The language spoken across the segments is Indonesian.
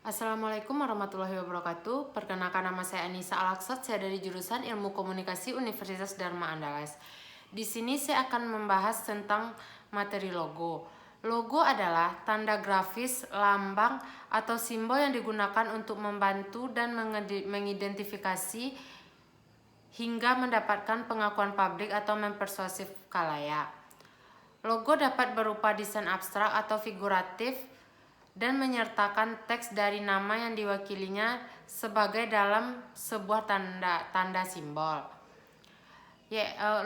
Assalamualaikum warahmatullahi wabarakatuh. Perkenalkan, nama saya Anissa Alaksat, saya dari jurusan Ilmu Komunikasi Universitas Dharma Andalas. Di sini saya akan membahas tentang materi logo. Logo adalah tanda grafis, lambang, atau simbol yang digunakan untuk membantu dan mengidentifikasi hingga mendapatkan pengakuan publik atau mempersuasif khalayak. Logo dapat berupa desain abstrak atau figuratif dan menyertakan teks dari nama yang diwakilinya sebagai dalam sebuah tanda simbol.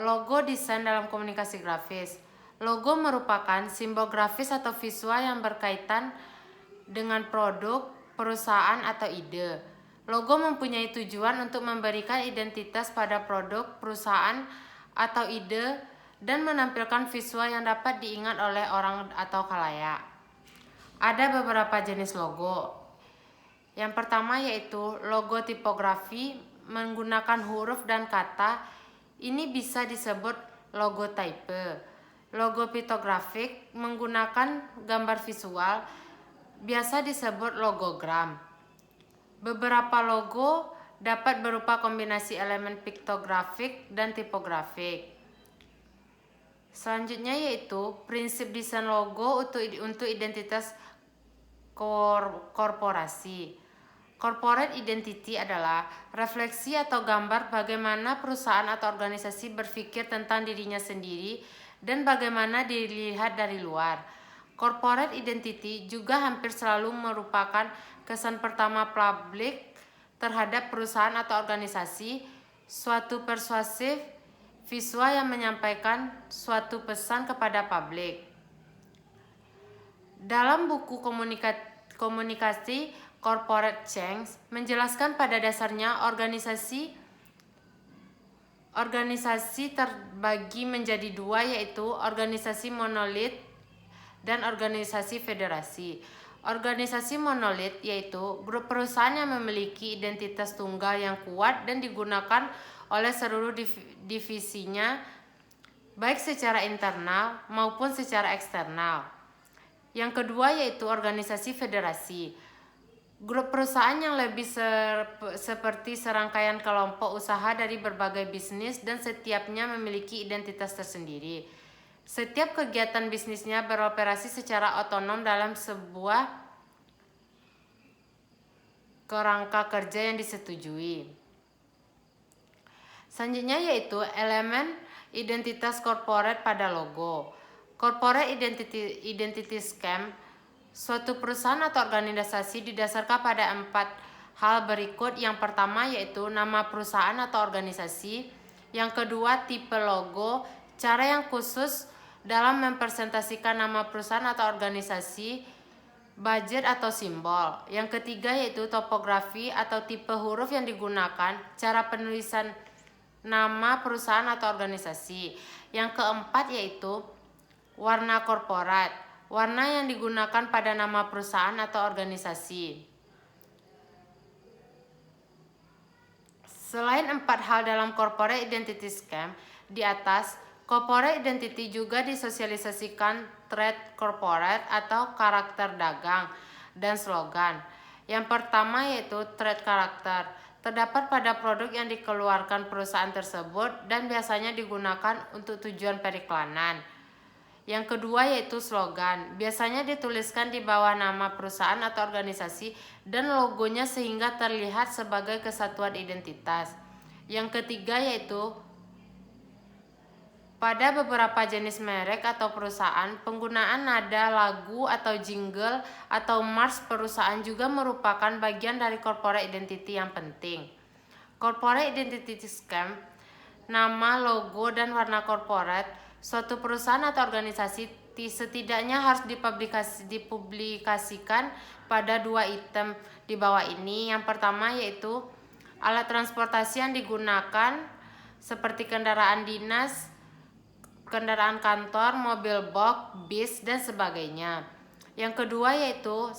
Logo desain dalam komunikasi grafis. Logo merupakan simbol grafis atau visual yang berkaitan dengan produk, perusahaan, atau ide. Logo mempunyai tujuan untuk memberikan identitas pada produk, perusahaan, atau ide dan menampilkan visual yang dapat diingat oleh orang atau khalayak. Ada beberapa jenis logo. Yang pertama yaitu logo tipografi menggunakan huruf dan kata. Ini bisa disebut logo type. Logo piktografik menggunakan gambar visual, biasa disebut logogram. Beberapa logo dapat berupa kombinasi elemen piktografik dan tipografik. Selanjutnya yaitu prinsip desain logo untuk identitas korporasi. Corporate identity adalah refleksi atau gambar bagaimana perusahaan atau organisasi berpikir tentang dirinya sendiri dan bagaimana dilihat dari luar. Corporate identity juga hampir selalu merupakan kesan pertama publik terhadap perusahaan atau organisasi, suatu persuasif visual yang menyampaikan suatu pesan kepada publik. Dalam buku komunikasi Corporate Change menjelaskan pada dasarnya organisasi terbagi menjadi dua, yaitu organisasi monolit dan organisasi federasi. Organisasi monolit yaitu grup perusahaan yang memiliki identitas tunggal yang kuat dan digunakan oleh seluruh divisinya baik secara internal maupun secara eksternal. Yang kedua yaitu organisasi federasi. Grup perusahaan yang lebih seperti serangkaian kelompok usaha dari berbagai bisnis dan setiapnya memiliki identitas tersendiri. Setiap kegiatan bisnisnya beroperasi secara otonom dalam sebuah kerangka kerja yang disetujui. Selanjutnya yaitu elemen identitas korporat pada logo. Corporate identity scheme, suatu perusahaan atau organisasi didasarkan pada 4 hal berikut. Yang pertama yaitu nama perusahaan atau organisasi. Yang kedua tipe logo, cara yang khusus dalam mempresentasikan nama perusahaan atau organisasi, budget atau simbol. Yang ketiga yaitu topografi atau tipe huruf yang digunakan, cara penulisan nama perusahaan atau organisasi. Yang keempat yaitu warna korporat, warna yang digunakan pada nama perusahaan atau organisasi. Selain 4 hal dalam corporate identity scheme di atas, corporate identity juga disosialisasikan trait corporate atau karakter dagang dan slogan. Yang pertama yaitu trait karakter, terdapat pada produk yang dikeluarkan perusahaan tersebut dan biasanya digunakan untuk tujuan periklanan. Yang kedua yaitu slogan, biasanya dituliskan di bawah nama perusahaan atau organisasi dan logonya sehingga terlihat sebagai kesatuan identitas. Yang ketiga yaitu pada beberapa jenis merek atau perusahaan, penggunaan nada lagu atau jingle atau march perusahaan juga merupakan bagian dari corporate identity yang penting. Corporate identity scheme, nama, logo, dan warna corporate suatu perusahaan atau organisasi setidaknya harus dipublikasikan pada 2 item di bawah ini. Yang pertama yaitu alat transportasi yang digunakan seperti kendaraan dinas, kendaraan kantor, mobil box, bis, dan sebagainya. Yang kedua yaitu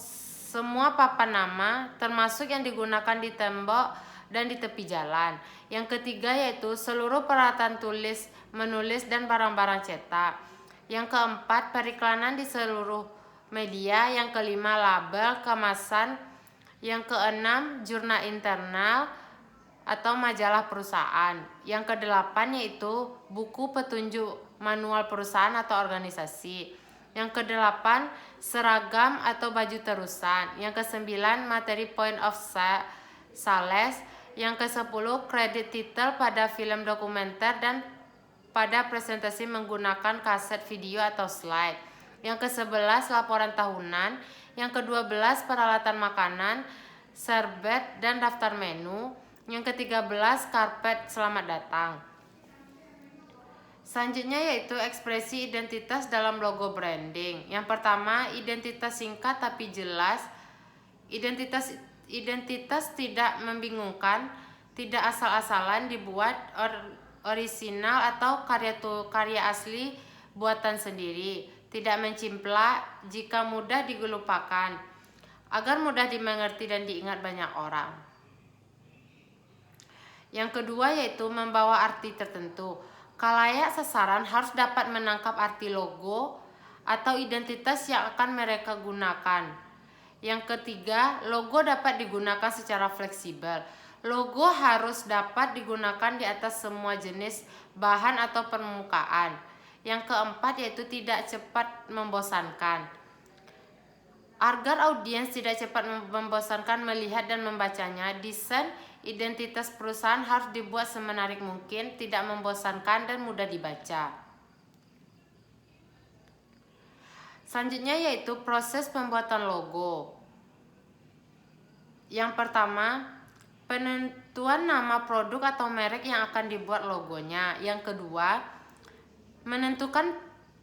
semua papan nama termasuk yang digunakan di tembok dan di tepi jalan. Yang ketiga yaitu seluruh peralatan tulis, menulis, dan barang-barang cetak. Yang keempat periklanan di seluruh media. Yang kelima label, kemasan. Yang keenam, jurnal internal atau majalah perusahaan. Yang kedelapan yaitu buku petunjuk manual perusahaan atau organisasi. Yang kedelapan, seragam atau baju terusan. Yang kesembilan, materi point of sales. Yang kesepuluh, kredit titel pada film dokumenter dan pada presentasi menggunakan kaset video atau slide. Yang ke-11 laporan tahunan. Yang ke-12 peralatan makanan, serbet dan daftar menu. Yang ke-13 karpet selamat datang. Selanjutnya yaitu ekspresi identitas dalam logo branding. Yang pertama, identitas singkat tapi jelas. Identitas tidak membingungkan, tidak asal-asalan dibuat, orisinal atau karya asli buatan sendiri, tidak mencimplak jika mudah dilupakan, agar mudah dimengerti dan diingat banyak orang. Yang kedua yaitu membawa arti tertentu. Khalayak sasaran harus dapat menangkap arti logo atau identitas yang akan mereka gunakan. Yang ketiga, logo dapat digunakan secara fleksibel. Logo harus dapat digunakan di atas semua jenis bahan atau permukaan. Yang keempat yaitu tidak cepat membosankan. Agar audiens tidak cepat membosankan melihat dan membacanya, desain identitas perusahaan harus dibuat semenarik mungkin, tidak membosankan dan mudah dibaca. Selanjutnya yaitu proses pembuatan logo. Yang pertama, penentuan nama produk atau merek yang akan dibuat logonya. Yang kedua, menentukan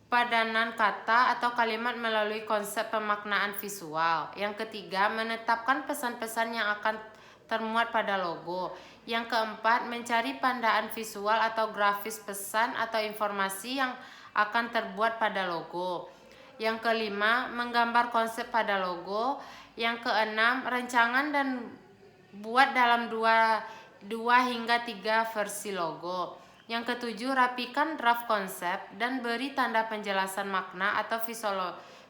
padanan kata atau kalimat melalui konsep pemaknaan visual. Yang ketiga, menetapkan pesan-pesan yang akan termuat pada logo. Yang keempat, mencari pandaan visual atau grafis pesan atau informasi yang akan terbuat pada logo. Yang kelima, menggambar konsep pada logo. Yang keenam, rancangan dan buat dalam 2 hingga 3 versi logo. Yang ketujuh, rapikan draft konsep dan beri tanda penjelasan makna atau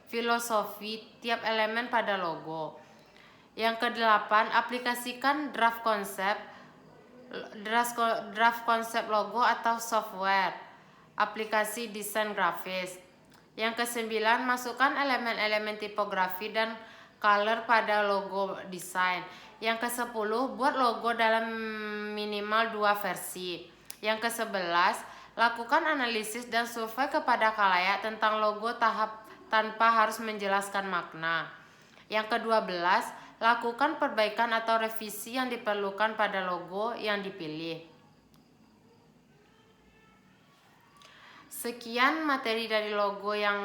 filosofi tiap elemen pada logo. Yang kedelapan, aplikasikan draft konsep logo atau software aplikasi desain grafis. Yang kesembilan, masukkan elemen-elemen tipografi dan color pada logo desain. Yang kesepuluh, buat logo dalam minimal 2 versi. Yang ke-11, lakukan analisis dan survei kepada khalayak tentang logo tanpa harus menjelaskan makna. Yang ke-12, lakukan perbaikan atau revisi yang diperlukan pada logo yang dipilih. Sekian materi dari logo yang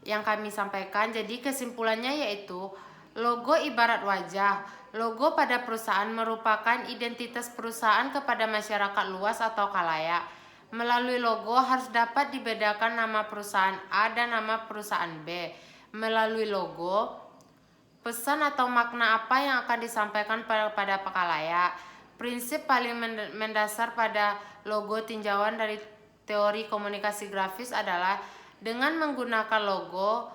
kami sampaikan. Jadi kesimpulannya yaitu logo ibarat wajah. Logo pada perusahaan merupakan identitas perusahaan kepada masyarakat luas atau khalayak. Melalui logo harus dapat dibedakan nama perusahaan A dan nama perusahaan B. Melalui logo, pesan atau makna apa yang akan disampaikan pada khalayak. Prinsip paling mendasar pada logo tinjauan dari teori komunikasi grafis adalah dengan menggunakan logo,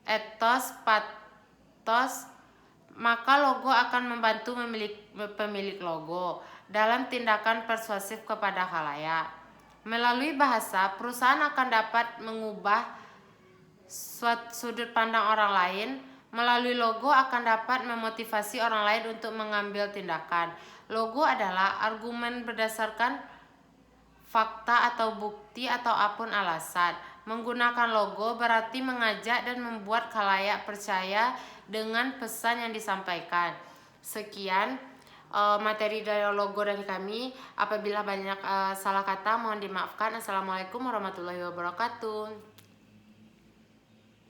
etos, patos, maka logo akan membantu pemilik logo dalam tindakan persuasif kepada khalayak. Melalui bahasa, perusahaan akan dapat mengubah sudut pandang orang lain. Melalui logo akan dapat memotivasi orang lain untuk mengambil tindakan. Logo adalah argumen berdasarkan fakta atau bukti atau apapun alasan. Menggunakan logo berarti mengajak dan membuat khalayak percaya dengan pesan yang disampaikan. Sekian materi dari logo dari kami. Apabila banyak salah kata mohon dimaafkan. Assalamualaikum warahmatullahi wabarakatuh.